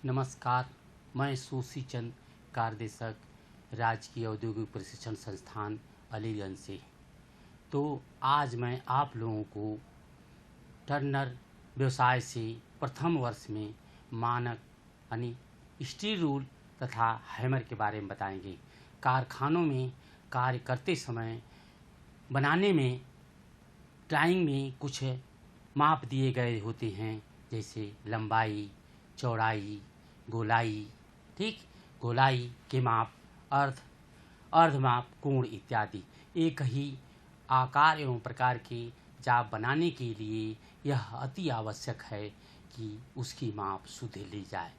नमस्कार, मैं सुशी चंद, कार्यदेशक, राजकीय औद्योगिक प्रशिक्षण संस्थान अलीगंज से। तो आज मैं आप लोगों को टर्नर व्यवसाय से प्रथम वर्ष में मानक यानी स्टील रूल तथा हैमर के बारे में बताएंगे। कारखानों में कार्य करते समय बनाने में ड्राइंग में कुछ माप दिए गए होते हैं, जैसे लंबाई, चौड़ाई, गोलाई, ठीक, गोलाई के माप, अर्ध माप, कोण इत्यादि। एक ही आकार एवं प्रकार के जाप बनाने के लिए यह अति आवश्यक है कि उसकी माप शुद्ध ली जाए।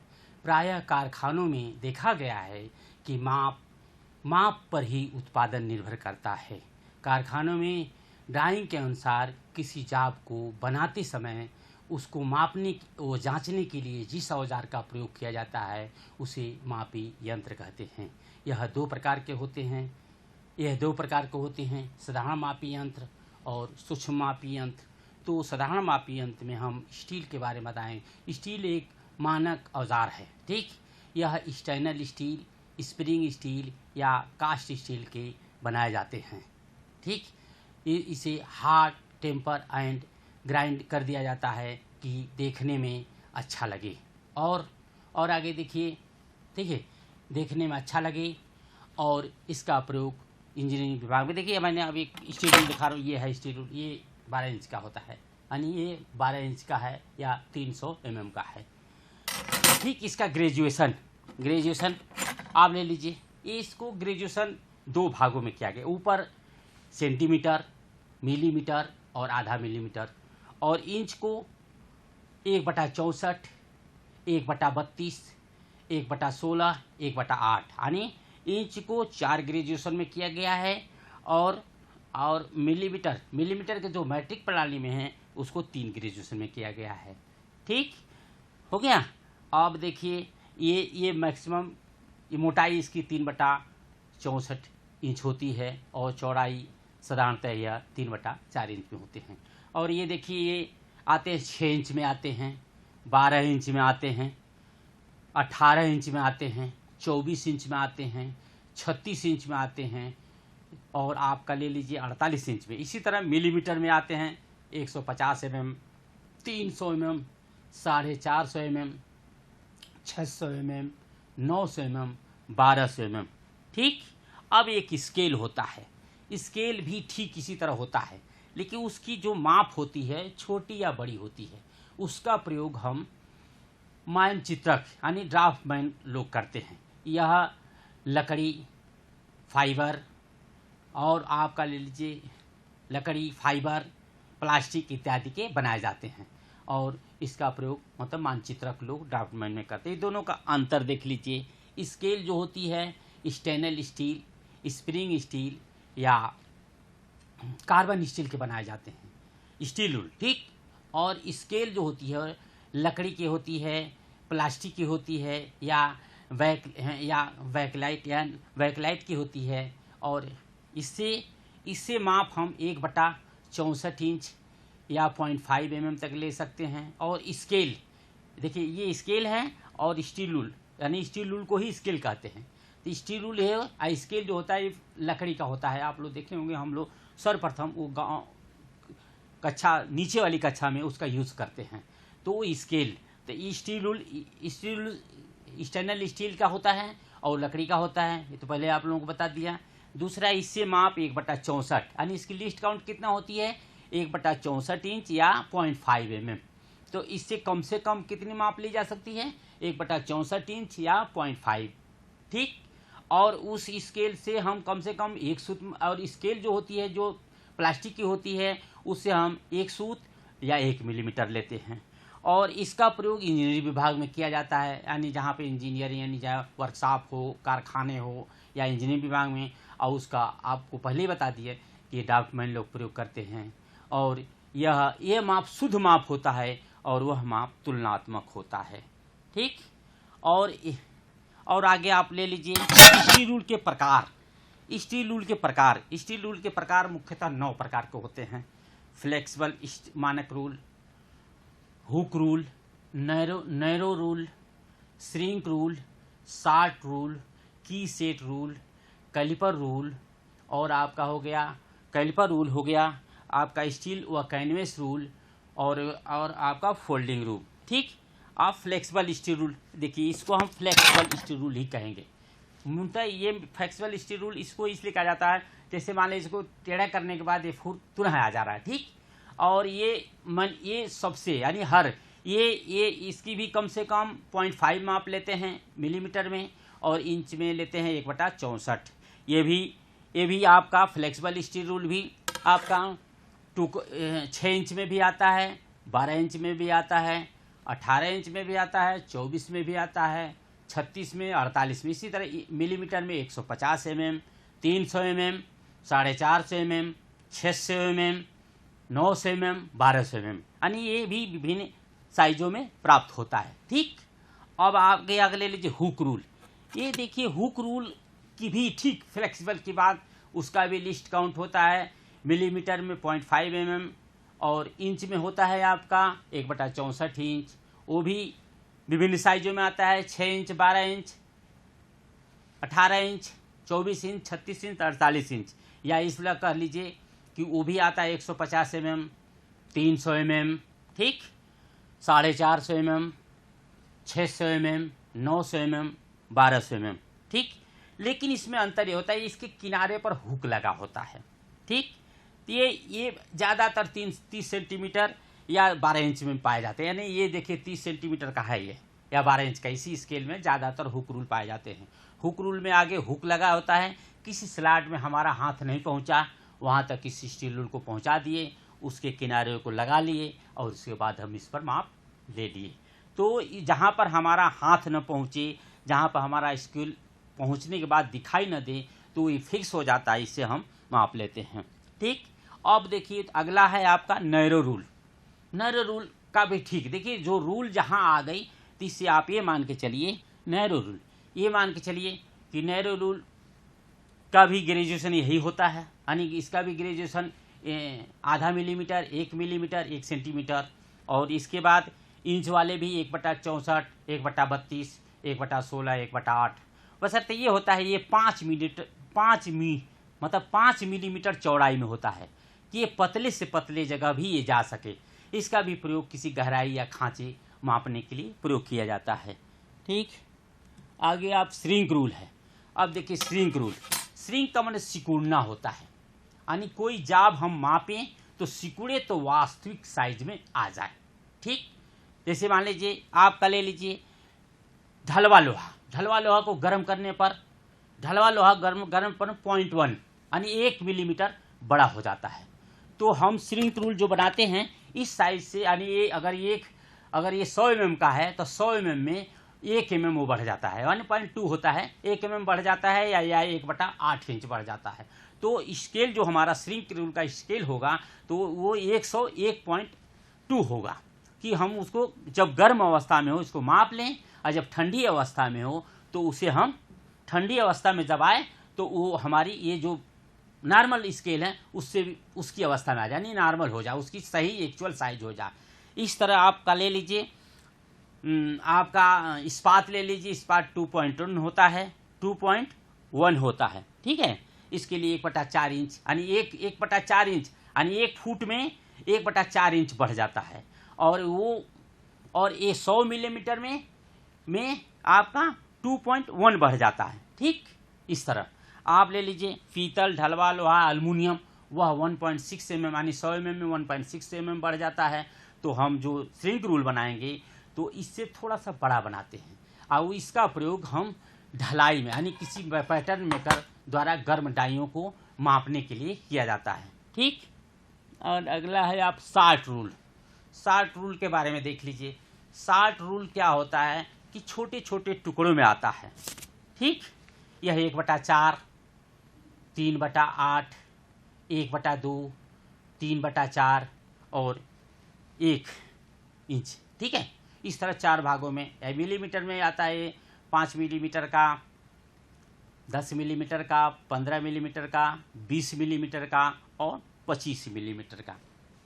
प्रायः कारखानों में देखा गया है कि माप पर ही उत्पादन निर्भर करता है। कारखानों में ड्राइंग के अनुसार किसी जाप को बनाते समय उसको जांचने के लिए जिस औजार का प्रयोग किया जाता है उसे मापी यंत्र कहते हैं। यह दो प्रकार के होते हैं, साधारण मापी यंत्र और सूक्ष्म मापी यंत्र। तो साधारण मापी यंत्र में हम स्टील के बारे में बताएं। स्टील एक मानक औजार है, ठीक। यह स्टेनलेस स्टील, स्प्रिंग स्टील या कास्ट स्टील के बनाए जाते हैं, ठीक। इसे हार्ड टेम्पर एंड ग्राइंड कर दिया जाता है कि देखने में अच्छा लगे और आगे देखिए, देखने में अच्छा लगे। और इसका प्रयोग इंजीनियरिंग विभाग में, देखिए मैंने अभी स्टील रूल दिखा रहा हूँ, ये है स्टील रूल, ये 12 इंच का होता है, यानी ये 12 इंच का है या 300 mm का है, ठीक। इसका ग्रेजुएशन आप ले लीजिए। इसको ग्रेजुएशन दो भागों में किया गया, ऊपर सेंटीमीटर, मिलीमीटर और आधा मिलीमीटर, और इंच को 1/64, 1/32, 1/16, 1/8, यानी इंच को 4 ग्रेजुएशन में किया गया है। और मिलीमीटर के जो मैट्रिक प्रणाली में है उसको 3 ग्रेजुएशन में किया गया है, ठीक हो गया। अब देखिए ये मैक्सिमम मोटाई इसकी 3/64 इंच होती है और चौड़ाई साधारणतः यह 3/4 इंच में होते हैं। और ये देखिए ये आते हैं 6 इंच में आते हैं, 12 इंच में आते हैं, 18 इंच में आते हैं, 24 इंच में आते हैं, 36 इंच में आते हैं, और आपका ले लीजिए 48 इंच में। इसी तरह मिलीमीटर में आते हैं 150 mm, 300 mm, 450 mm, 600 mm, 900 mm, 1200 mm, ठीक। अब एक स्केल होता है, स्केल भी ठीक इसी तरह होता है, लेकिन उसकी जो माप होती है छोटी या बड़ी होती है। उसका प्रयोग हम मानचित्रक यानी ड्राफ्टमैन लोग करते हैं। यह लकड़ी, फाइबर और आपका ले लीजिए लकड़ी, फाइबर, प्लास्टिक इत्यादि के बनाए जाते हैं, और इसका प्रयोग मतलब मानचित्रक लोग ड्राफ्टमैन में करते हैं। दोनों का अंतर देख लीजिए। स्केल जो होती है स्टेनलेस स्टील, स्प्रिंग स्टील या कार्बन स्टील के बनाए जाते हैं, स्टील रूल, ठीक। और स्केल जो होती है लकड़ी की होती है, प्लास्टिक की होती है, या वैकलाइट की होती है, और इससे माप हम 1/64 इंच या 0.5 mm तक ले सकते हैं। और स्केल देखिए, ये स्केल है और स्टील रूल, यानी स्टील रूल को ही स्केल कहते हैं। तो स्टील रूल है, स्केल जो होता है ये लकड़ी का होता है। आप लोग देखे होंगे, हम लोग सर्वप्रथम वो गाँव कक्षा नीचे वाली कक्षा में उसका यूज़ करते हैं। तो वो स्केल, तो स्टील रूल स्टेनलेस स्टील का होता है और लकड़ी का होता है, ये तो पहले आप लोगों को बता दिया। दूसरा, इससे माप 1/64, यानी इसकी लिस्ट काउंट कितना होती है 1/64 इंच या 0.5 mm। तो इससे कम से कम कितनी माप ली जा सकती है 1/64 इंच या 0.5, ठीक। और उस स्केल से हम कम से कम 1 सूत, और स्केल जो होती है जो प्लास्टिक की होती है उससे हम 1 सूत या 1 मिलीमीटर लेते हैं। और इसका प्रयोग इंजीनियरिंग विभाग में किया जाता है, यानी जहाँ पे इंजीनियरिंग यानी चाहे वर्कशॉप हो, कारखाने हो या इंजीनियरिंग विभाग में। और उसका आपको पहले ही बता दिए कि ड्राफ्टमैन लोग प्रयोग करते हैं। और यह माप शुद्ध माप होता है और वह माप तुलनात्मक होता है, ठीक। और आगे आप ले लीजिए स्टील रूल के प्रकार। स्टील रूल के प्रकार मुख्यतः 9 प्रकार के होते हैं। फ्लेक्सिबल मानक rule, hook rule, narrow rule, shrink rule, short rule, की सेट रूल, कैलिपर रूल, और आपका हो गया कैलिपर रूल, हो गया आपका स्टील व कैनवेस रूल, और आपका फोल्डिंग रूल। ठीक। आप फ्लेक्सिबल स्टील रूल देखिए, इसको हम फ्लेक्सिबल स्टील रूल ही कहेंगे। मूलतः ये फ्लेक्सिबल स्टील रूल इसको इसलिए कहा जाता है, जैसे मान लीजिए इसको टेढ़ा करने के बाद ये फुट तुरंत आ जा रहा है। ठीक। और ये सबसे यानी हर ये इसकी भी कम से कम 0.5 माप लेते हैं मिलीमीटर में, और इंच में लेते हैं 1/64। ये भी आपका फ्लेक्सिबल स्टील रूल भी आपका 6 इंच में भी आता है, 12 इंच में भी आता है, 18 इंच में भी आता है, 24 में भी आता है, 36 में, 48 में। इसी तरह मिलीमीटर में 150 mm, 300 mm, 450 mm, 600 mm, 900 mm, 1200 mm, यानी ये भी विभिन्न साइजों में प्राप्त होता है। ठीक। अब आगे ले लीजिए हुक रूल। ये देखिए हुक रूल की भी ठीक फ्लेक्सिबल के बाद उसका भी लिस्ट काउंट होता है। मिलीमीटर में 0.5 mm और इंच में होता है आपका 1/64 इंच। वो भी विभिन्न साइजों में आता है, 6 inch, 12 inch, 18 inch, 24 inch, 36 inch, 48 inch. या इसलिए कह लीजिए कि वो भी आता है 150 mm, 300 mm, ठीक, 450 mm, 600 mm, 900 mm, 1200 mm। ठीक। लेकिन इसमें अंतर ये होता है, इसके किनारे पर हुक लगा होता है। ठीक। ये ज़्यादातर 30 सेंटीमीटर या 12 इंच में पाए जाते हैं। यानी ये देखिए 30 सेंटीमीटर का है ये, या 12 इंच का। इसी स्केल में ज़्यादातर हुक रूल पाए जाते हैं। हुक रूल में आगे हुक लगा होता है, किसी स्लॉट में हमारा हाथ नहीं पहुंचा, वहां तक इस स्टील रूल को पहुंचा दिए, उसके किनारे को लगा लिए, और उसके बाद हम इस पर माप ले लिए। तो जहां पर हमारा हाथ न पहुंचे, जहां पर हमारा स्केल पहुंचने के बाद दिखाई न दे, तो ये फिक्स हो जाता है, इससे हम माप लेते हैं। ठीक। अब देखिए अगला है आपका नैरो रूल। नैरो रूल का भी ठीक, देखिए जो रूल जहां आ गई, तो इससे आप ये मान के चलिए नैरो रूल, ये मान के चलिए कि नैरो रूल का भी ग्रेजुएशन यही होता है। यानी कि इसका भी ग्रेजुएशन आधा मिलीमीटर, 1 मिलीमीटर, 1 सेंटीमीटर, और इसके बाद इंच वाले भी 1/64, 1/32, 1/16, 1/8। बशर्ते ये होता है, ये 5 मिलीमीटर चौड़ाई में होता है, कि ये पतले से पतले जगह भी ये जा सके। इसका भी प्रयोग किसी गहराई या खांचे मापने के लिए प्रयोग किया जाता है। ठीक। आगे आप श्रिंक रूल है। अब देखिए श्रिंक रूल, श्रिंक का मतलब सिकुड़ना होता है। यानी कोई जाब हम मापें तो सिकुड़े तो वास्तविक साइज में आ जाए। ठीक। जैसे मान लीजिए आपका ले लीजिए ढलवा लोहा। ढलवा लोहा को गर्म करने पर, ढलवा लोहा गर्म पर 0.1 यानी 1 मिलीमीटर बड़ा हो जाता है। तो हम श्रिंक रूल जो बनाते हैं इस साइज से, यानी ये अगर ये 100 mm का है तो 100 mm में 1 mm वो बढ़ जाता है, 1.2 होता है, 1 mm बढ़ जाता है, या 1/8 इंच बढ़ जाता है। तो स्केल जो हमारा श्रिंक रूल का स्केल होगा तो वो 101.2 होगा, कि हम उसको जब गर्म अवस्था में हो इसको माप लें, और जब ठंडी अवस्था में हो तो उसे हम ठंडी अवस्था में जब आए तो वो हमारी ये जो नॉर्मल स्केल है उससे भी उसकी अवस्था में आ जाए, यानी नॉर्मल हो जाए, उसकी सही एक्चुअल साइज हो जाए। इस तरह आपका ले लीजिए, आपका इस्पात ले लीजिए, इस्पात 2.1 होता है, 2.1 होता है। ठीक है। इसके लिए 1/4 इंच, यानी 1/4 इंच, यानी 1 फुट में 1/4 इंच बढ़ जाता है। और ये 100 मिलीमीटर में आपका 2.1 बढ़ जाता है। ठीक। इस तरह आप ले लीजिए पीतल, ढलवा लोहा, एल्युमिनियम, वह 1.6 mm यानी 100 mm में 1.6 mm बढ़ जाता है। तो हम जो श्रिंक रूल बनाएंगे तो इससे थोड़ा सा बड़ा बनाते हैं, और इसका प्रयोग हम ढलाई में, यानी किसी पैटर्न मेकर द्वारा गर्म डाइयों को मापने के लिए किया जाता है। ठीक। और अगला है आप शार्ट रूल। शार्ट रूल के बारे में देख लीजिए। शार्ट रूल क्या होता है कि छोटे छोटे टुकड़ों में आता है। ठीक। यह 1/4, 3/8, 1/2, 3/4 और 1 इंच। ठीक है। इस तरह 4 भागों में, मिलीमीटर में आता है 5 मिलीमीटर का, 10 मिलीमीटर का, 15 मिलीमीटर का, 20 मिलीमीटर का और 25 मिलीमीटर का।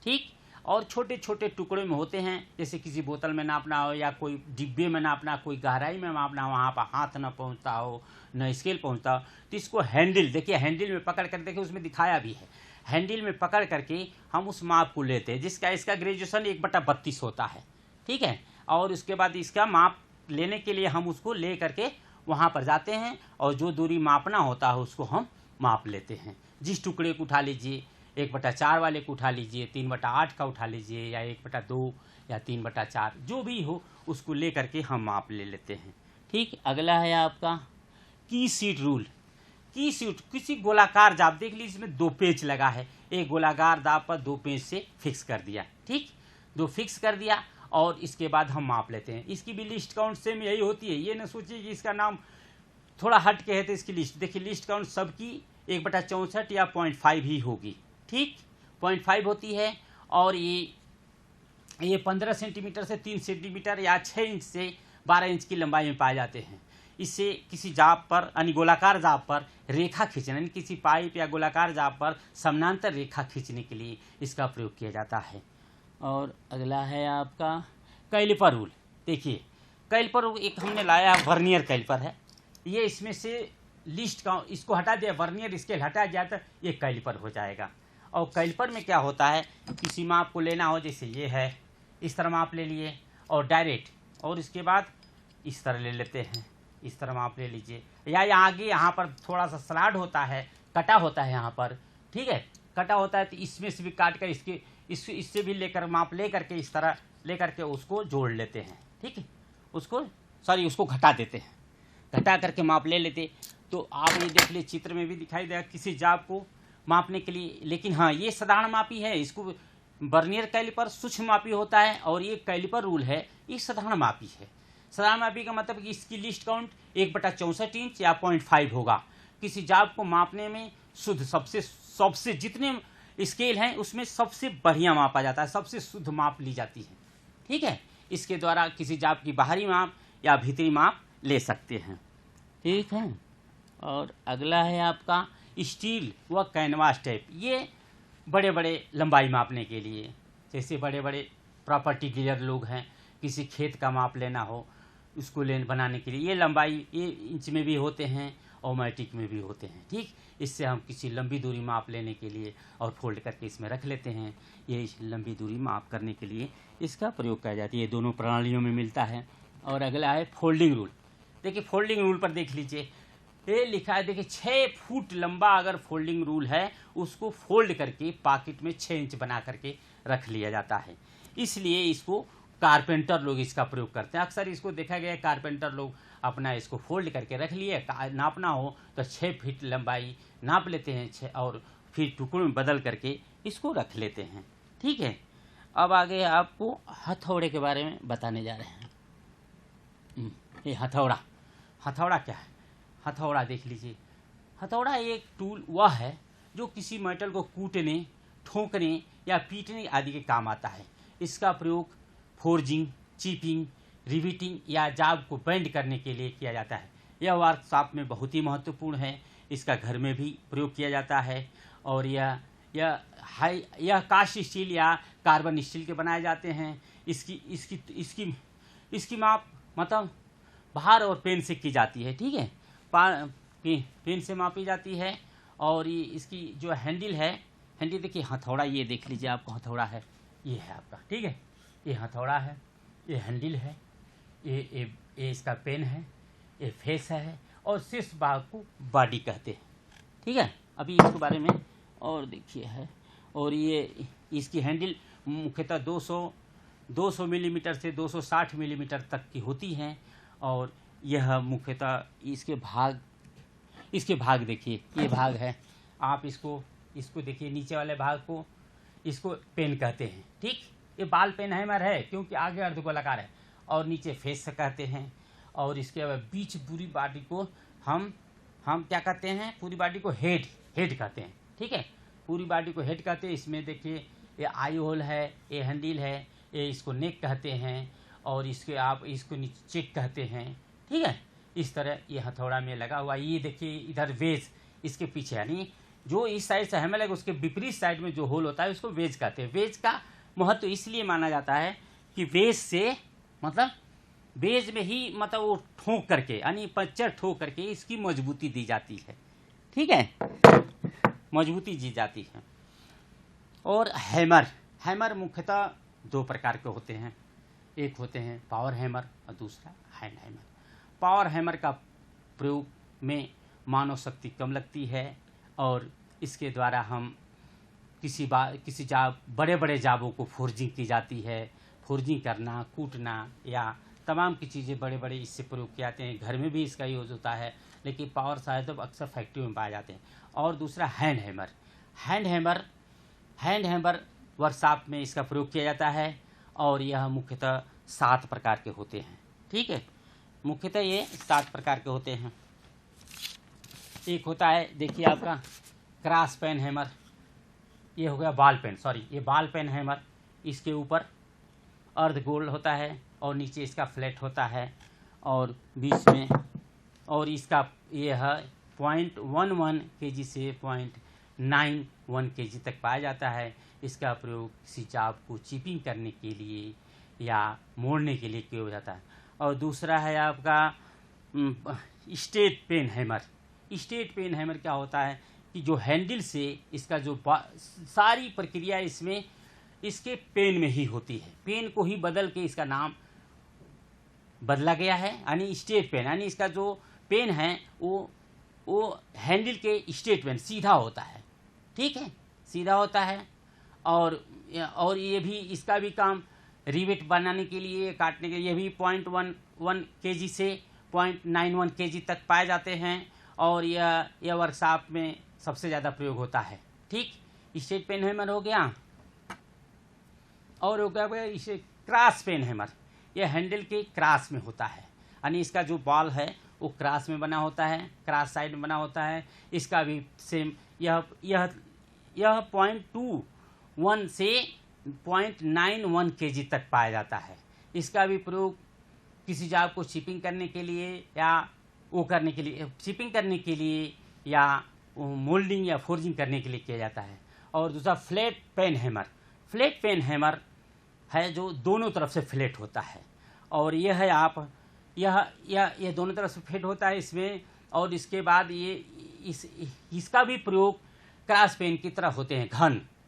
ठीक। और छोटे छोटे टुकड़े में होते हैं, जैसे किसी बोतल में नापना हो या कोई डिब्बे में नापना, कोई गहराई में नापना, वहाँ पर हाथ न पहुँचता हो न स्केल पहुँचता हो, तो इसको हैंडल, देखिए हैंडल में पकड़ कर, देखिए उसमें दिखाया भी है, हैंडल में पकड़ करके हम उस माप को लेते हैं, जिसका इसका ग्रेजुएशन 1/32 होता है, ठीक है। और उसके बाद इसका माप लेने के लिए हम उसको ले करके वहाँ पर जाते हैं और जो दूरी मापना होता है उसको हम माप लेते हैं। जिस टुकड़े को उठा लीजिए, 1/4 वाले को उठा लीजिए, 3/8 का उठा लीजिए, या 1/2 या 3/4, जो भी हो उसको ले करके हम माप ले लेते हैं, ठीक। अगला है आपका की सीट रूल। की सीट किसी गोलाकार दाब, देख लीजिए इसमें 2 पेच लगा है, एक गोलाकार दाब पर 2 पेच से फिक्स कर दिया, ठीक, 2 फिक्स कर दिया और इसके बाद हम माप लेते हैं। इसकी भी लिस्ट काउंट सेम यही होती है, ये ना सोचिए कि इसका नाम थोड़ा हट के है तो इसकी लिस्ट, देखिए लिस्ट काउंट सबकी 1/64 या 0.5 ही होगी, ठीक, 0.5 होती है। और ये 15 सेंटीमीटर से 3 सेंटीमीटर या 6 इंच से 12 इंच की लंबाई में पाए जाते हैं। इससे किसी जाप पर यानी गोलाकार जाप पर रेखा खींचना, यानी किसी पाइप या गोलाकार जाप पर समानांतर रेखा खींचने के लिए इसका प्रयोग किया जाता है। और अगला है आपका कैलिपर रूल। देखिए कैलिपर रूल एक हमने लाया है, वर्नियर कैलिपर है, ये इसमें से लिस्ट का इसको हटा दिया, वर्नियर स्केल हटा दिया तो ये कैलिपर हो जाएगा। और कैलिपर में क्या होता है, किसी माप को लेना हो, जैसे ये है, इस तरह माप ले लिए और डायरेक्ट, और इसके बाद इस तरह ले लेते हैं, इस तरह माप ले लीजिए, या आगे यहाँ पर थोड़ा सा स्लाइड होता है, कटा होता है यहाँ पर, ठीक है, कटा होता है तो इसमें से भी काट कर इससे भी लेकर माप ले करके इस तरह ले करके उसको जोड़ लेते हैं, ठीक है, उसको घटा देते हैं, घटा करके माप ले लेते। तो आप ये देख लीजिए चित्र में भी दिखाई देगा किसी जाप को मापने के लिए, लेकिन हाँ ये साधारण मापी है, इसको वर्नियर कैलिपर सूक्ष्म मापी होता है और ये कैलिपर रूल है ये साधारण मापी है। साधारण मापी का मतलब कि इसकी लिस्ट काउंट 1/64 इंच या 0.5 होगा। किसी जाप को मापने में शुद्ध सबसे जितने स्केल हैं उसमें सबसे बढ़िया मापा जाता है, सबसे शुद्ध माप ली जाती है, ठीक है। इसके द्वारा किसी जाप की बाहरी माप या भीतरी माप ले सकते हैं, ठीक है। और अगला है आपका स्टील व कैनवास टेप। ये बड़े बड़े लंबाई मापने के लिए, जैसे बड़े बड़े प्रॉपर्टी डीलर लोग हैं, किसी खेत का माप लेना हो उसको बनाने के लिए ये लंबाई ये इंच में भी होते हैं और मैट्रिक में भी होते हैं, ठीक। इससे हम किसी लंबी दूरी माप लेने के लिए और फोल्ड करके इसमें रख लेते हैं, ये लंबी दूरी माप करने के लिए इसका प्रयोग किया जाता है। ये दोनों प्रणालियों में मिलता है। और अगला है फोल्डिंग रूल। देखिए फोल्डिंग रूल पर देख लीजिए, ये लिखा है, देखिए 6 फुट लंबा अगर फोल्डिंग रूल है उसको फोल्ड करके पॉकेट में 6 इंच बना करके रख लिया जाता है। इसलिए इसको कारपेंटर लोग इसका प्रयोग करते हैं। अक्सर इसको देखा गया है कारपेंटर लोग अपना इसको फोल्ड करके रख लिए, नापना हो तो 6 फीट लंबाई नाप लेते हैं और फिर टुकड़ों में बदल करके इसको रख लेते हैं, ठीक है। अब आगे आपको हथौड़े के बारे में बताने जा रहे हैं। ये हथौड़ा क्या है? हथौड़ा देख लीजिए, हथौड़ा एक टूल वह है जो किसी मेटल को कूटने, ठोकने या पीटने आदि के काम आता है। इसका प्रयोग फोर्जिंग, चिपिंग, रिविटिंग या जाब को बेंड करने के लिए किया जाता है। यह वर्कशॉप में बहुत ही महत्वपूर्ण है। इसका घर में भी प्रयोग किया जाता है। और यह कास्ट स्टील या कार्बन स्टील के बनाए जाते हैं। इसकी माप मतलब भार और पेन से की जाती है, ठीक है, पेन से मापी जाती है। और ये इसकी जो हैंडल है, हैंडल देखिए, हथौड़ा ये देख लीजिए, आपको हथौड़ा है, ये है आपका, ठीक है, ये हथौड़ा है, ये हैंडल है, ये इसका पेन है, ये फेस है और शीर्ष भाग को बॉडी कहते हैं, ठीक है। अभी इसके बारे में और देखिए है। और ये इसकी हैंडल मुख्यतः 200 मिलीमीटर से 260 मिलीमीटर तक की होती हैं। और यह मुख्यतः इसके भाग देखिए, ये भाग है, आप इसको देखिए, नीचे वाले भाग को इसको पेन कहते हैं, ठीक। ये बाल पेन हैमर है क्योंकि आगे अर्धगोलाकार है और नीचे फेस से कहते हैं। और इसके बीच पूरी बॉडी को हम क्या कहते हैं, पूरी बॉडी को हेड कहते हैं, ठीक है, पूरी बॉडी को हेड कहते हैं। इसमें देखिए ये आई होल है, ये हैंडल है, ये इसको नेक कहते हैं और आप इसको नीचे चेक कहते हैं, ठीक है। इस तरह ये हथौड़ा में लगा हुआ। ये देखिए इधर वेज इसके पीछे, यानी जो इस साइड से हैमर लगे उसके विपरीत साइड में जो होल होता है उसको वेज कहते हैं। वेज का महत्व इसलिए माना जाता है कि बेस से मतलब बेस में ही मतलब वो ठोक करके यानी पंचर ठोक करके इसकी मजबूती दी जाती है, ठीक है, मजबूती दी जाती है। और हैमर मुख्यतः दो प्रकार के होते हैं, एक होते हैं पावर हैमर और दूसरा हैंड हैमर। पावर हैमर का प्रयोग में मानव शक्ति कम लगती है और इसके द्वारा हम किसी बड़े बड़े जाबों को फोर्जिंग की जाती है। फोर्जिंग करना, कूटना या तमाम की चीज़ें बड़े बड़े इससे प्रयोग किए जाते हैं। घर में भी इसका यूज़ होता है, लेकिन पावर सहायता तो अक्सर फैक्ट्री में पाए जाते हैं। और दूसरा हैंड हैमर वर्कशॉप में इसका प्रयोग किया जाता है और यह मुख्यतः 7 प्रकार के होते हैं, ठीक है, मुख्यतः ये 7 प्रकार के होते हैं। एक होता है, देखिए आपका क्रॉस पेन हैमर, ये हो गया ये बाल पेन हैमर। इसके ऊपर अर्ध गोल होता है और नीचे इसका फ्लैट होता है और बीच में, और इसका ये है 0.11 kg से 0.91 kg तक पाया जाता है। इसका प्रयोग किसी चाप को चिपिंग करने के लिए या मोड़ने के लिए किया जाता है। और दूसरा है आपका स्टेट पेन हैमर क्या होता है कि जो हैंडल से इसका जो सारी प्रक्रिया इसमें इसके पेन में ही होती है। पेन को ही बदल के इसका नाम बदला गया है, यानी स्टेट पेन, यानी इसका जो पेन है वो हैंडल के स्टेट पेन सीधा होता है, ठीक है, सीधा होता है। और ये भी इसका भी काम रिवेट बनाने के लिए, काटने के लिए, ये भी 0.11 kg से 0.91 kg तक पाए जाते हैं और यह वर्कशॉप में सबसे ज़्यादा प्रयोग होता है, ठीक। स्टेट पेन हैमर हो गया। और हो गया इसे क्रॉस पेन हैमर, यह हैंडल के क्रॉस में होता है, यानी इसका जो बॉल है वो क्रॉस में बना होता है, क्रॉस साइड में बना होता है। इसका भी सेम यह 0.21 से 0.91 kg तक पाया जाता है। इसका भी प्रयोग किसी जाब को चिपिंग करने के लिए या चिपिंग करने के लिए या मोल्डिंग या फोर्जिंग करने के लिए किया जाता है। और दूसरा फ्लैट पेन हैमर है जो दोनों तरफ से फ्लैट होता है और यह है यह दोनों तरफ से फ्लैट होता है इसमें। और इसके बाद इसका भी प्रयोग क्रॉस पेन की तरह होते हैं।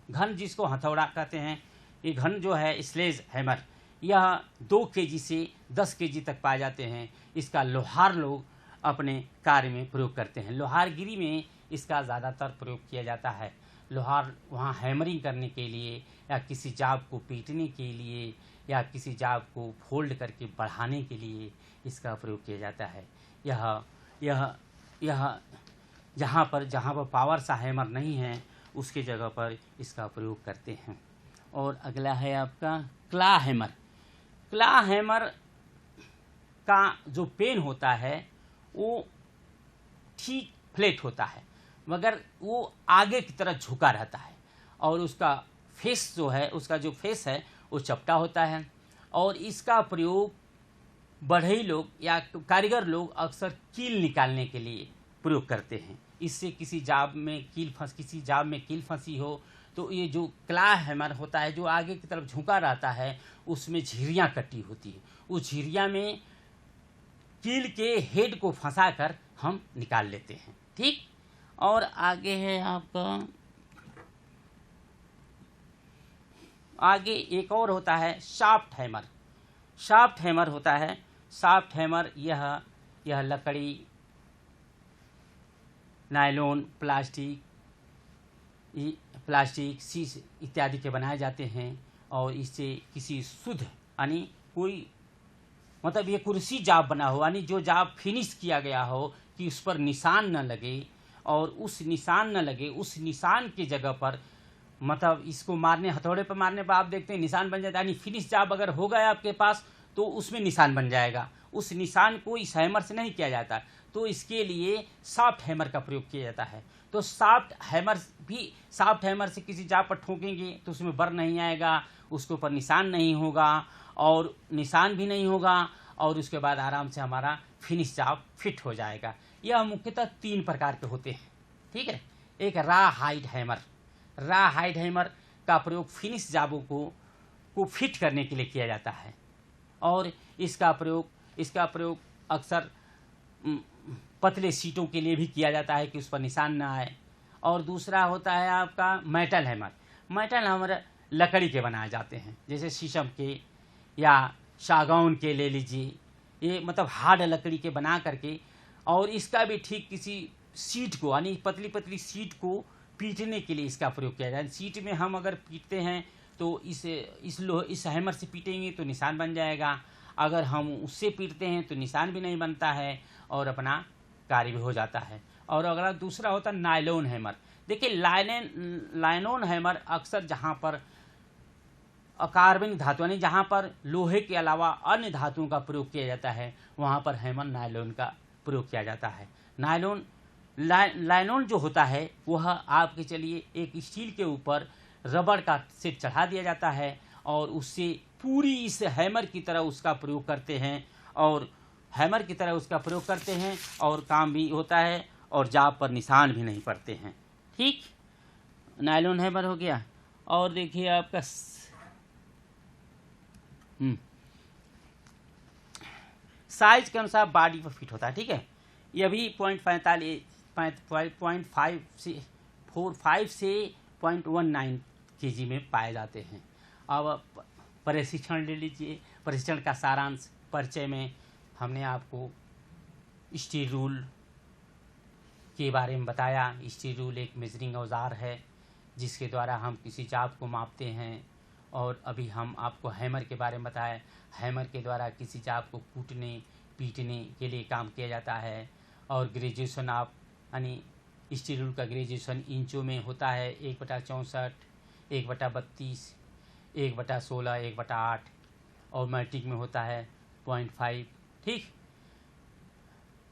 घन जिसको हथौड़ा कहते हैं, ये घन जो है स्लेज हैमर, यह 2 kg से 10 kg तक पाए जाते हैं। इसका लोहार लोग अपने कार्य में प्रयोग करते हैं। लोहारगिरी में इसका ज़्यादातर प्रयोग किया जाता है। लोहार वहाँ हैमरिंग करने के लिए या किसी जाब को पीटने के लिए या किसी जाब को फोल्ड करके बढ़ाने के लिए इसका प्रयोग किया जाता है। यह जहाँ पर पावर सा हैमर नहीं है उसके जगह पर इसका प्रयोग करते हैं। और अगला है आपका क्ला हैमर का जो पेन होता है वो ठीक फ्लैट होता है मगर वो आगे की तरफ झुका रहता है और उसका फेस है वो चपटा होता है। और इसका प्रयोग बढ़ई लोग या कारीगर लोग अक्सर कील निकालने के लिए प्रयोग करते हैं। इससे किसी जाब में कील फंसी हो तो ये जो क्ला हैमर होता है जो आगे की तरफ झुका रहता है उसमें झिरियाँ कटी होती है। उस झिरिया में कील के हेड को फंसाकर हम निकाल लेते हैं, ठीक। और आगे है आपका एक और होता है शाफ्ट हैमर होता है। शाफ्ट हैमर यह लकड़ी, नायलॉन, प्लास्टिक शीश इत्यादि के बनाए जाते हैं और इससे किसी शुद्ध यानी कोई मतलब ये कुर्सी जाब बना हो यानी जो जाब फिनिश किया गया हो कि उस पर निशान न लगे और उस निशान की जगह पर मतलब इसको हथौड़े पर मारने पर आप देखते हैं निशान बन जाता है। यानी फिनिश जाब अगर हो गया आपके पास तो उसमें निशान बन जाएगा। उस निशान को इस हैमर से नहीं किया जाता, तो इसके लिए सॉफ्ट हैमर का प्रयोग किया जाता है। तो सॉफ्ट हैमर से किसी जाब पर ठोकेंगे तो उसमें बर नहीं आएगा, उसके ऊपर निशान नहीं होगा और निशान भी नहीं होगा और उसके बाद आराम से हमारा फिनिश जाब फिट हो जाएगा। यह मुख्यतः 3 प्रकार के होते हैं, ठीक है। एक रा हाइड हैमर का प्रयोग फिनिश जाबों को को फिट करने के लिए किया जाता है। और इसका प्रयोग अक्सर पतले सीटों के लिए भी किया जाता है कि उस पर निशान ना आए। और दूसरा होता है आपका मेटल हैमर। मेटल हैमर लकड़ी के बनाए जाते हैं, जैसे शीशम के या सागौन के ले लीजिए, ये मतलब हार्ड लकड़ी के बना करके। और इसका भी ठीक किसी सीट को, यानी पतली पतली सीट को पीटने के लिए इसका प्रयोग किया जाए। सीट में हम अगर पीटते हैं तो इस हैमर से पीटेंगे तो निशान बन जाएगा, अगर हम उससे पीटते हैं तो निशान भी नहीं बनता है और अपना कार्य भी हो जाता है। और अगला दूसरा होता है नायलॉन हैमर। देखिए नायलॉन हैमर अक्सर जहाँ पर अकार्बनिक धातु, यानी जहाँ पर लोहे के अलावा अन्य धातुओं का प्रयोग किया जाता है, वहाँ पर हैमर नायलॉन का प्रयोग किया जाता है। नायलॉन जो होता है वह आपके चलिए एक स्टील के ऊपर रबड़ का सेट चढ़ा दिया जाता है और उससे पूरी इस हैमर की तरह उसका प्रयोग करते हैं, और हैमर की तरह उसका प्रयोग करते हैं और काम भी होता है और जाब पर निशान भी नहीं पड़ते हैं। ठीक, नायलॉन हैमर हो गया। और देखिए आपका साइज के अनुसार बॉडी पर फिट होता है। ठीक है, ये भी 0.45 से 0.19 kg में पाए जाते हैं। अब प्रशिक्षण ले लीजिए। प्रशिक्षण का सारांश परिचय में हमने आपको स्टील रूल के बारे में बताया। स्टील रूल एक मेजरिंग औजार है जिसके द्वारा हम किसी चाप को मापते हैं। और अभी हम आपको हैमर के बारे में बताया। हैमर के द्वारा किसी चाप को कूटने पीटने के लिए काम किया जाता है। और ग्रेजुएशन आप यानी स्टील रूल का ग्रेजुएशन इंचों में होता है 1/64, 1/32, 1/16, 1/8 और मैट्रिक में होता है 0.5। ठीक,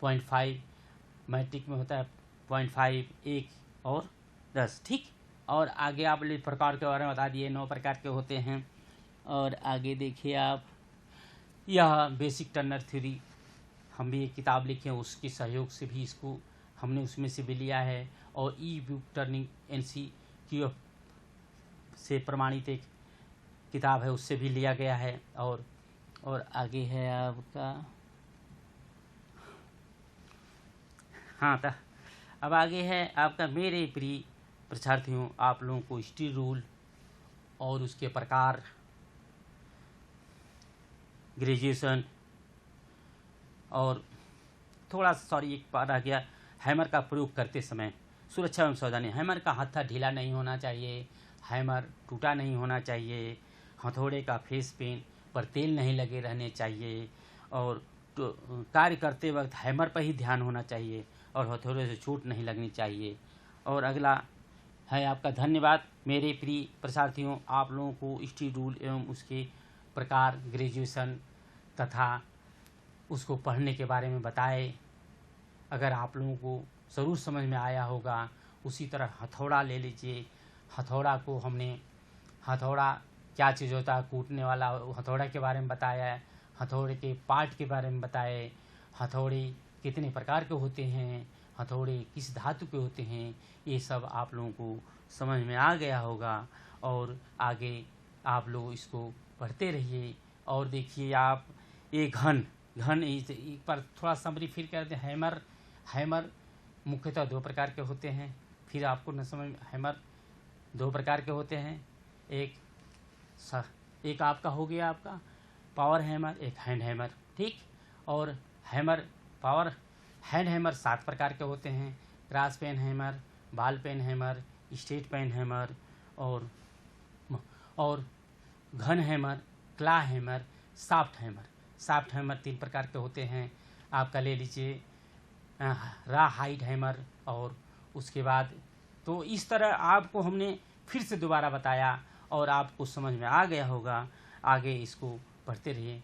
0.5 मैट्रिक में होता है 0.5, 1 और 10। ठीक, और आगे आप प्रकार के बारे में बता दिए, 9 प्रकार के होते हैं। और आगे देखिए आप, यह बेसिक टर्नर थ्योरी हम भी एक किताब लिखे हैं, उसके सहयोग से भी इसको हमने उसमें से भी लिया है। और ई बुक टर्निंग NCQF से प्रमाणित एक किताब है, उससे भी लिया गया है। और आगे है आपका, हाँ था, अब आगे है आपका मेरे प्रिय परीक्षार्थियों, आप लोगों को स्टील रूल और उसके प्रकार, ग्रेजुएशन और थोड़ा सॉरी एक बार आ गया, हैमर का प्रयोग करते समय सुरक्षा एवं सावधानी। हैमर का हत्था ढीला नहीं होना चाहिए, हैमर टूटा नहीं होना चाहिए, हथौड़े का फेस पेन पर तेल नहीं लगे रहने चाहिए, और कार्य करते वक्त हैमर पर ही ध्यान होना चाहिए और हथौड़े से चोट नहीं लगनी चाहिए। और अगला है आपका धन्यवाद मेरे प्रिय परीक्षार्थियों, आप लोगों को स्टील रूल एवं उसके प्रकार, ग्रेजुएशन तथा उसको पढ़ने के बारे में बताए। अगर आप लोगों को ज़रूर समझ में आया होगा। उसी तरह हथौड़ा ले लीजिए। हथौड़ा को हमने, हथौड़ा क्या चीज़ होता है, कूटने वाला हथौड़ा के बारे में बताया है, हथौड़े के पार्ट के बारे में बताए, हथौड़े कितने प्रकार के होते हैं, हथौड़े किस धातु के होते हैं, ये सब आप लोगों को समझ में आ गया होगा। और आगे आप लोग इसको पढ़ते रहिए। और देखिए आप, ये घन एक पर थोड़ा समरी फिर कर दें। हैमर मुख्यतः 2 प्रकार के होते हैं। फिर आपको न समझ, हैमर 2 प्रकार के होते हैं। एक आपका हो गया आपका पावर हैमर, एक हैंड हैमर। ठीक, और हैंड हैमर 7 प्रकार के होते हैं। Cross peen hammer, ball peen hammer, straight peen hammer और घन hammer, claw hammer, soft hammer. Soft hammer 3 प्रकार के होते हैं। आपका ले लीजिए रा हाइट हैमर। और उसके बाद तो इस तरह आपको हमने फिर से दोबारा बताया और आपको समझ में आ गया होगा। आगे इसको पढ़ते रहिए।